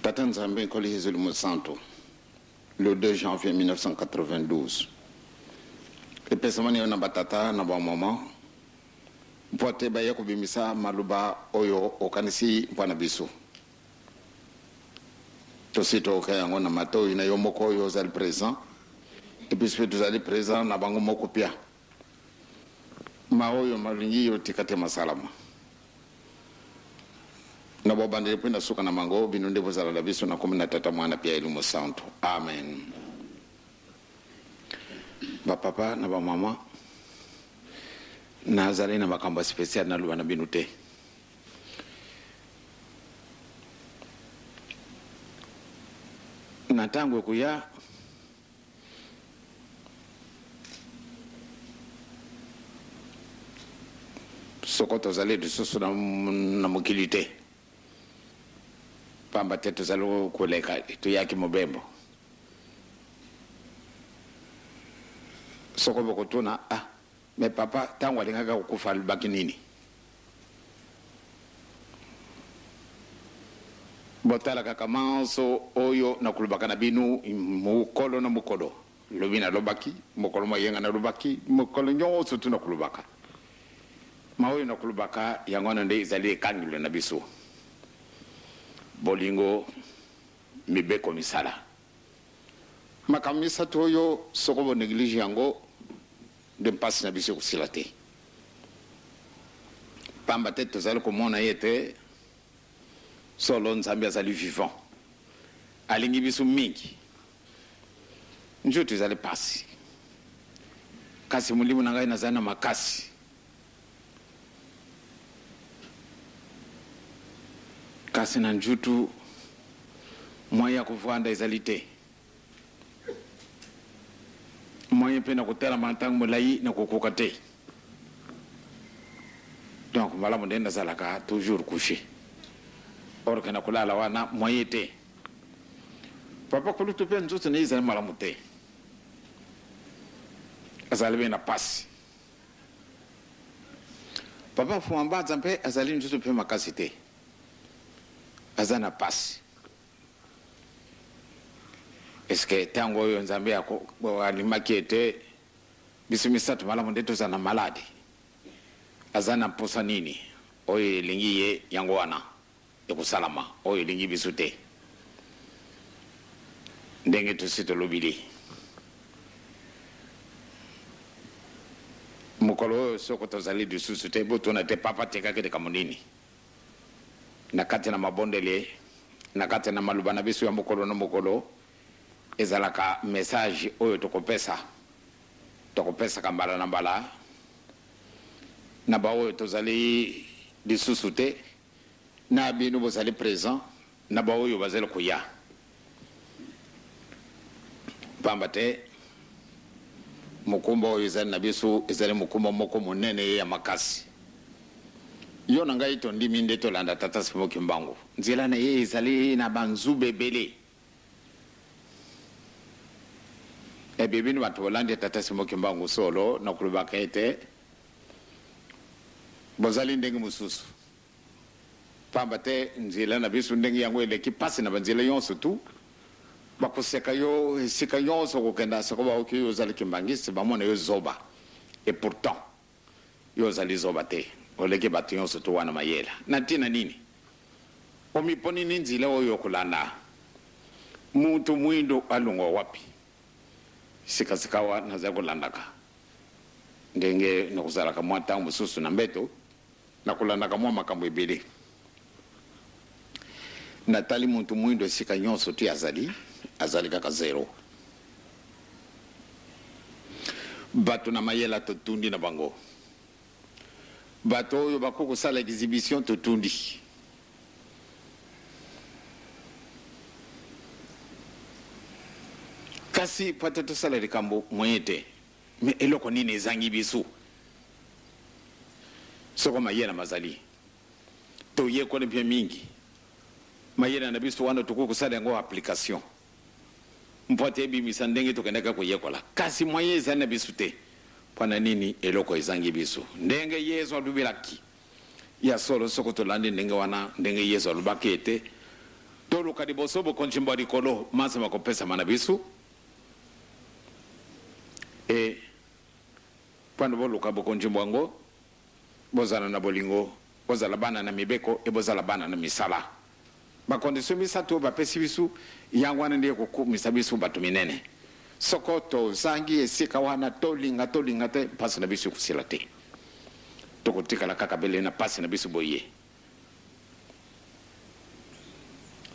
Tata Nzambe Nkoli Hezelu Musanto, le 2 janvier 1992. Et pesamani na batata na ba mama. Mpote ba yako bimisa maluba oyo okanisi mpana biso. Tosito okayango na mato ina yo moko oyo zali présent. Et puis tu zali présent na bango moko pia. Ma oyo malingi yo tikate masalama. Na bobande po na suka na mango binunde bozala la biso na komina tata mwana pia Hezelu Musanto. Amen. Ba papa na ba mama na zali na makamba spécial na luba na binute. Na tangu kuya sokoto zali de susu na mukilite. Pamba tetu zalo kuleka tu yaki mobembo. Soko boko tuna me papa tangu alingaga kukufa alibaki nini? Botala kakamanso oyo na kulubaka na binu mukolo na mukolo. Lobina lobaki, mukolo mayenga na lobaki, mukolo nyoso tuna kulubaka. Maoyo na kulubaka yangona nde izali kangile na biso. Bolingo mibeko misala. Makamisa toyo sokobo neglige yango de passe na biso kusilate. Pamba tete zalo komona yete solo Nzambe azali vivant. Alingi biso mingi. Njoto zali pasi. Kasi mulimu na ngai nazana makasi. Kasi na njutu moya kuvanda ezalite. Moya pe na kutela mantangu mulai na kukuka te. Donc malamu ndenda zalaka toujours couché. Or kana kulala wana moya te. Papa kulutu pe njutu ne izali malamu te. Azali na pasi. Papa fuamba zampe azali njutu pe makasi te. Azana pasi. Est-ce que tango yo Nzambe yako alimaki ete bisumisatu malamu ndeto zana maladi. Azana posa nini? Oye lingi ye yango wana. Ekusalama. Oye lingi bisute. Ndenge tusito lobili. Mukolo soko tozali dususu te boto na te papa teka kete kamunini. Nakati na mabondele nakati na maluba na biso ya mokolo na mokolo ezalaka message oyo tokopesa kambala na mbala na ba oyo tozali lisusu te na bino bozali présent na ba oyo bazali kuya pamba te mukumba oyo ezali na biso ezali mukumba moko monene ya makasi. Yo nanga ito ndimi ndeto landa tata Simoki Mbangu. Nzela na ye ezali na banzube bele. Bibi ni watu walandi tata Simoki Mbangu solo na kulubaka ete. Bozali ndengi mususu. Pamba te nzela na bisu ndengi yangu eleki pasi na banzela yonso tu. Bakuseka yo sika yonso kukenda sakoba oki yo zali kimbangisi bamona yo zoba. Et pourtant yo zali zoba te. Oleke batiyon soto wana mayela. Natina nini? Omiponi ninzile oyo kulanda. Muntu muindo alungo wapi. Sikasikawa naza kulandaka. Ndenge nakuzalaka mwata mususu na mbeto. Nakulandaka mwa makambo ebele. Natali muntu muindo sika nyonso tu azali. Azali kaka zero. Batu na mayela totundi na bango. Bato yo bako kosala exhibition totundi. Kasi patato sala likambo moyete. Me eloko nini ezangi bisu. Soko mayena mazali. To ye kone pia mingi. Mayena na bisu wana tuku kusala yango application. Mpote ebi misandenge tukendeka kuyekola. Kasi moye ezana bisu te. Pana nini eloko ezangi biso ndenge Yesu alubilaki ya solo soko tolandi ndenge wana ndenge Yesu alubaki ete tolu kadiboso bo konchimbo dikolo masa makopesa manabisu e pando bolu kabo konchimbo ngo bozala na bolingo bozala bana na mibeko e bozala bana na misala ba condition misato ba pesibisu yangwana ndiye ko misabisu batu minene sokoto zangi esika wana tolinga te pasi na bisu kusila te tokotika la kakabele na pasi na bisu boye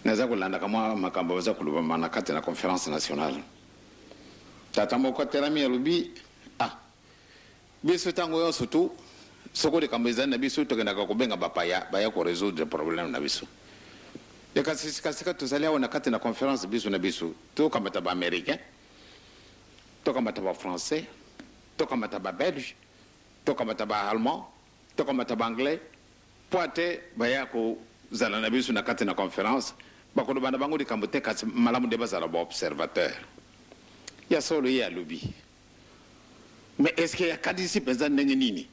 naza kulanda kama makambo za kulubama na kati na conference nationale tata moko terami alubi bisu tango yo sutu soko de kambeza na bisu tokenda kubenga bapaya baya ko résoudre problème na bisu ya kasika tuzalia wana kati na conference bisu na bisu to kama taba américain to kama taba français to kama taba belge to kama taba allemand to kama taba anglais poate baya ko zala na bisu na kati na conference bakolo bana bango di kambote kasi malamu de bazala ba observateur ya solo ya lubi mais est-ce que ya kadisi pesa ndenge nini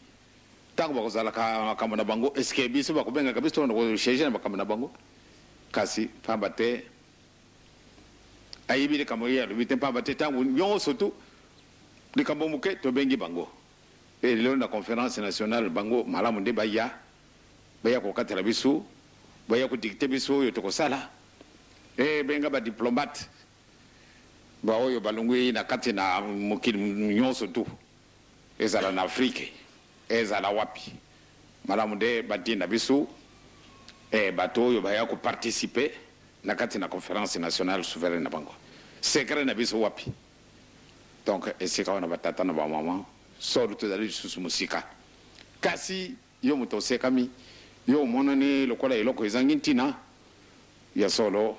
tango bakozala kama na bango est-ce que biso bakobenga kabiso na ko cheje na kama na bango kasi pambate ayibile kamo ya lubi te pambate tango nyonso tu likambo muke to bengi bango e lelo na conférence nationale bango malamu de baya ko katela biso baya ko dicter biso yo to ko sala e benga ba diplomate ba oyo balungwi na kati na mukili nyonso tu ezala na Afrique ezala wapi malamu de batina biso e bato oyo baya ko participer na kati na conférence nationale souveraine na bango secret na biso wapi donc esika wana batata na ba mama solo to dali susu musika kasi yo muto sekami yo monane lokola eloko ezangi ntina ya solo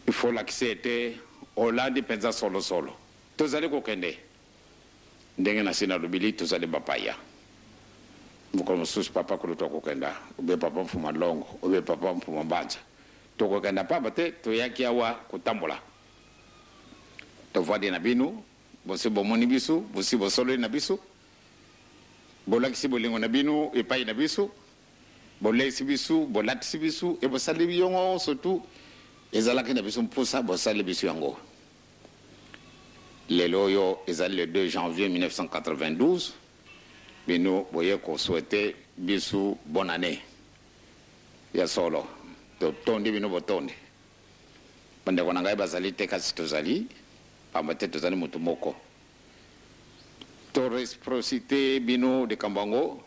il faut l'accepter Hollande penza solo tozali kokende ndenge na sina lubili tozali bapaya mukolo mususu papa kuluto kokenda ube papa mfuma longo ube papa mfuma mbanza tokokenda papa te toyaki awa kutambola tovwadi na binu bosi bomoni bisu bosi bosolo na bisu bolakisi bolingo na binu epai na bisu bolesi bisu bolatisi bisu e bosali biyongo surtout ezalaki na biso mpusa bosali biso yango lelo yo ezali le 2 janvier 1992 bino boye ko souhaiter biso bonne année ya solo to tondi bino botonde bande kona ngai bazali te kasi tozali pambate tozali mutu moko to reciprocité bino de kambango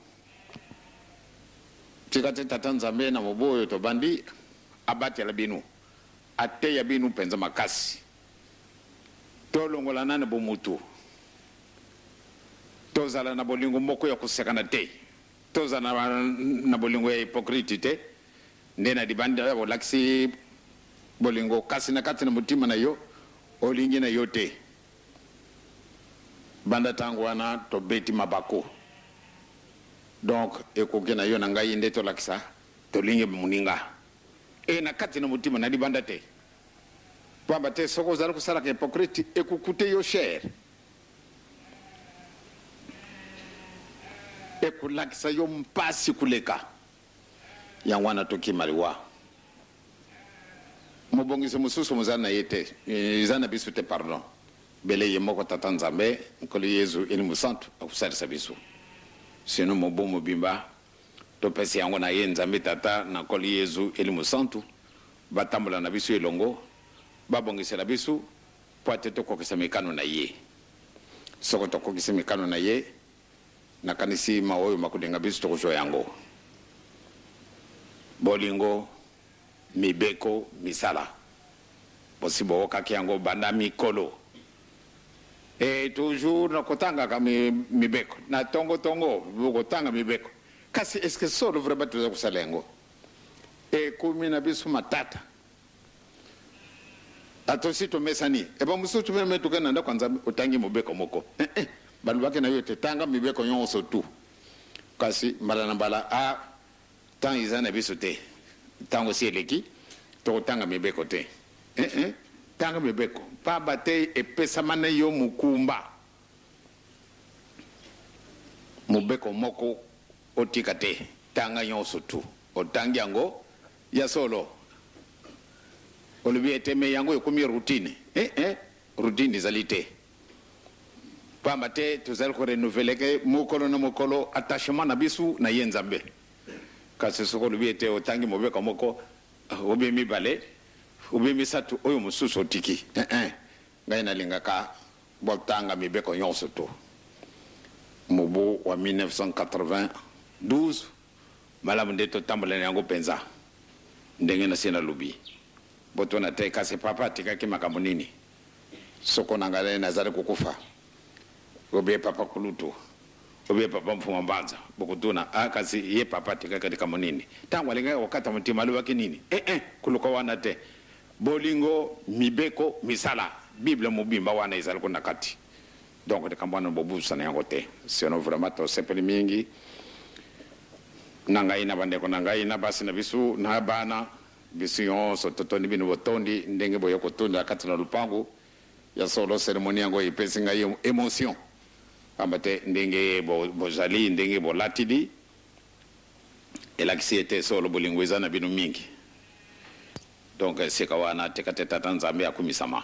tikate tata nzambe na moboyo to bandi abati la bino ate ya binu penza makasi to longola na bomutu to zala na bolingo moko ya kusekana te to zala na bolingo ya hypocrite te ndena dibanda ya bolaksi bolingo kasi na kati na mutima na yo olingi na yo te banda tango wana to beti mabako donc ekoke na yo na ngai nde to lakisa to lingi muninga e na kati na mutima na libanda te pamba te soko zala kusala ka hypocrite ekukute yo cher ekulakisa yo mpasi kuleka yangwana toki maliwa mobongise mususu muzana yete izana bisu te pardon bele yemoko tata nzambe nkolo yezu ili musantu akusalisa bisu sino mobomo bimba to pesi yango na ye nzambe tata na nkolo yezu ili musantu batambola na bisu elongo babongisela bisu po ate tokokisa mikano na ye soko tokokisa mikano na ye nakanisi maoyo makudenga bisu tokozwa yango bolingo mibeko misala bosi bowokaki yango banda mikolo et toujours nakotanga ka mibeko na tongo bokotanga mibeko kasi est-ce que solo vraiment tuza kusala yango e kumi na bisu matata atosi to mesani e ba musu tu meme tukana nda kwanza utangi mubeko moko bandu bake na yo te tanga mibeko nyonso tu kasi mbala na mbala tang izana bisu te tango si eleki to tanga mibeko te tanga mibeko pa bate e pesa mana yo mukumba mubeko moko otika te tanga nyonso tu otangi yango ya solo olubi eteme yango ekomi routine routine ezali pamba te tozali korenouveler ke mokolo na mokolo attachement na biso na ye nzambe kasi soki olubi ete otangi mobeko moko obe mibale obe misato oyo mosusu otiki ngai nalingaka botanga mibeko nyonso to mobu wa 1992 malamu nde totambola na yango mpenza ndenge nasi nalobi botona te kasi papa atikaki makambo nini soko na ngai nazali kokufa obe papa kulutu obe papa mfuma mbanza bokutuna kasi ye papa atikaki likambo nini ntango alingaki kokata motima alobaki nini kuluka wana te bolingo mibeko misala bible mobimba wana ezali kuna kati donc likambo wana bobusa na yango te sinon vraiment tosepeli mingi na ngai na bandeko na ngai na basi na biso na bana biso nyonso totoni bino botondi ndenge boye kotonda kati na lupango ya solo seremoni yango epesi ngai émotion pamba te ndenge bozali ndenge bolatili elakisi ete solo bolingo eza na bino mingi donc sika wana tekate tata nzambe akumisama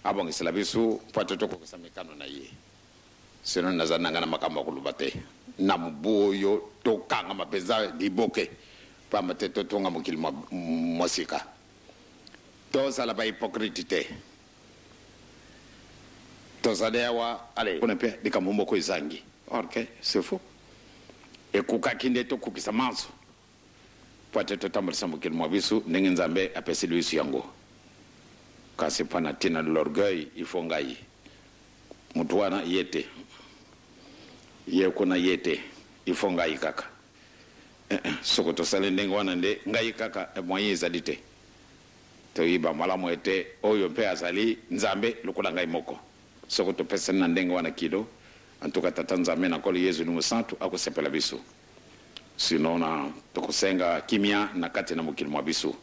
abongisela biso po totokokisa mikano na ye sino nazali nanga na makambo akoloba te na mobu oyo tokanga mapenza liboke pamba te totonga mokili mosika tozala bahypocrite te tozali awa ale kuna mpe likambo moko ezangi orke c'est faux ekokaki nde tokokisa manso po ate totambolisa mokili mwa biso ndenge nzambe apeseli biso yango kasi mpo na ntina l'orgueil ifo ngai mutu wana ye te ye kuna ye te ifo ngai kaka soko tosali ndenge wana nde ngai kaka moyen ezali te toyiba malamu ete oyo mpe azali nzambe lokola ngai moko soko topesani na ndenge wana kilo antuka tata nzambe na nkolo yesu ni mosantu akosepela biso sino na tokosenga kimia na kati na mokili mwa biso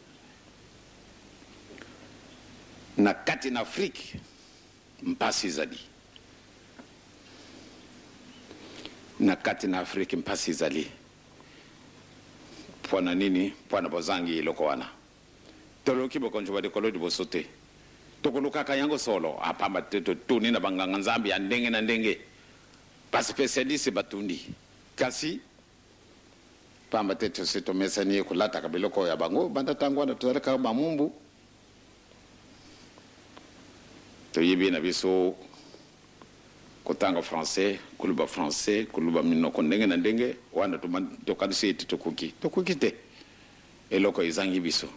na kati na Afrique mpasi ezali na kati na Afrique mpasi ezali pona nini pona bozangi eloko wana toloki bokonjo badekolo liboso te tokolukaka yango solo apamba te totuni na banganga nzambe ya ndenge na ndenge baspesialiste batundi kasi pamba te tosetomesani kolataka biloko ya bango banda ntango wana tozalaka bamumbu toyebi na biso kotanga français kuluba minoko ndenge na ndenge wana tokanisi ete tokoki te eloko ezangi biso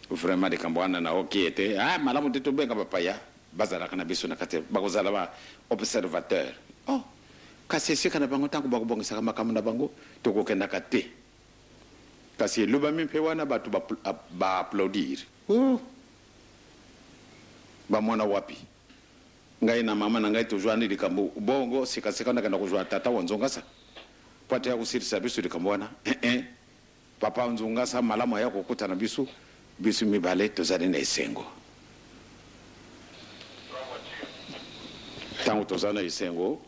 vraiment likambo wana na oki ete malamu te tobenga bapaya bazalaka na biso na kati bakozala ba observateur kasi esika na bango ntango bakobongisaka makambo na bango tokokendaka te kasi elobami mpe wana bato baaplaudir bamwana wapi ngai na mama na ngai tozwani likambo bongo sikasika nakenda kozwa tata wa nzongasa po ate ya kosirisa biso likambo wana papa nzongasa malamu ya kokuta na biso mibale tozali na esengo ntango tozali na esengo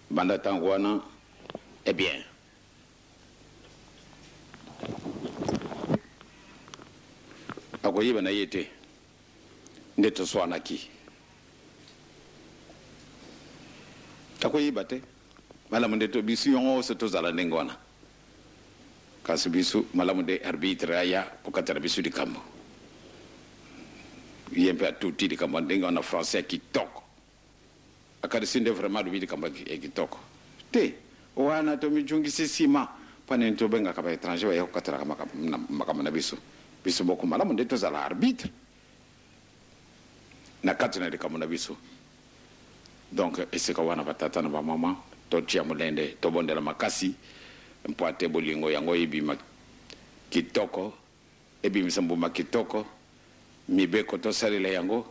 banda ntango wana bien akoyiba na ye te nde toswanaki akoyiba te malamu nde biso nyonso tozala ndenge wana kasi biso malamu nde arbitre aya pokatela biso likambo ye mpe atuti likambo ndenge wana français kitoko akarisi nde vraiment alobi likambo kitoko te wana tomijungisi nsima paneni tobengaka baétranger baya kokatelaka makambo na biso boko malamu nde tozala arbitre na kati na likambo na biso donc esika wana batata na bamama totia molende tobondela makasi mpo ate bolingo yango ebima kitoko ebimisa mbuma kitoko mibeko tosalela yango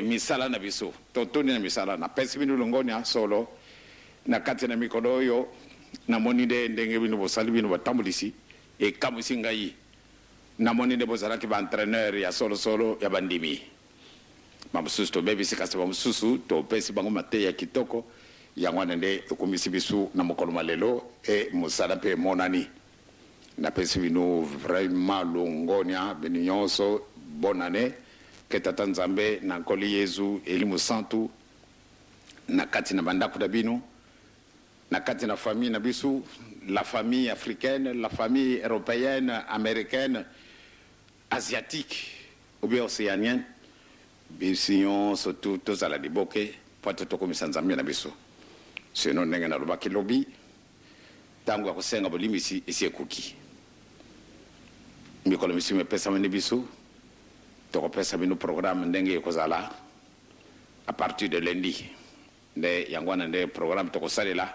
misala na biso totoni na misala na pesi bino longoni solo na kati na mikolo oyo namoni nde ndenge bino bosali bino batambulisi ekamwisi ngai namoni nde bozalaki baentraîneur ya solo ya bandimi bamosusu tobebisi kasi bamosusu topesi bango mateya kitoko yango wana nde ekomisi biso na mokolo malelo mosala mpe emonani na pesi bino vraiment longonia bino nyonso bonne année que tata nzambe na nkoli yezu elimu santu na kati na bandako da bino na kati na famille na bisu la famille africaine, la famille européenne, américaine, asiatique ou bien océanienne bisiyon surtout tous à la diboke pote to komisa nzambe na biso sinon ndenge na lobaki lobi tangu akusenga bolimisi isi ekuki mikolo misi mepesa mene biso tokopesa bino programme ndenge ekozala à partir de lundi nde yangwana nde programme tokosalela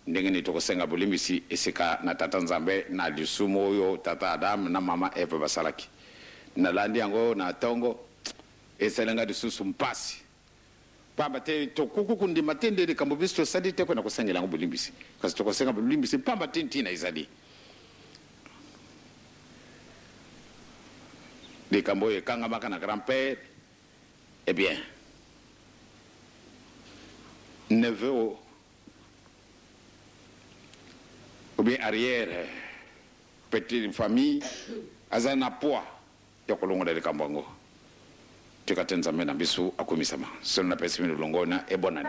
ndenge ni tokosenga bolimisi esika na tata nzambe na lisumu oyo tata Adam na mama Eva basalaki na landi yango na tongo eselenga disusu mpasi pamba te tokuku kundi matende de kambo biso sadi te ko na kosengela ngo bolimbisi kasi tokosenga bolimbisi pamba tintina izadi de kambo e kanga maka na grand-père eh bien neveu ou bien arrière petite famille azana poa ya kolongo de kambo ngo tukatenza mena bisu akumisama sona pesi mino longona e bonani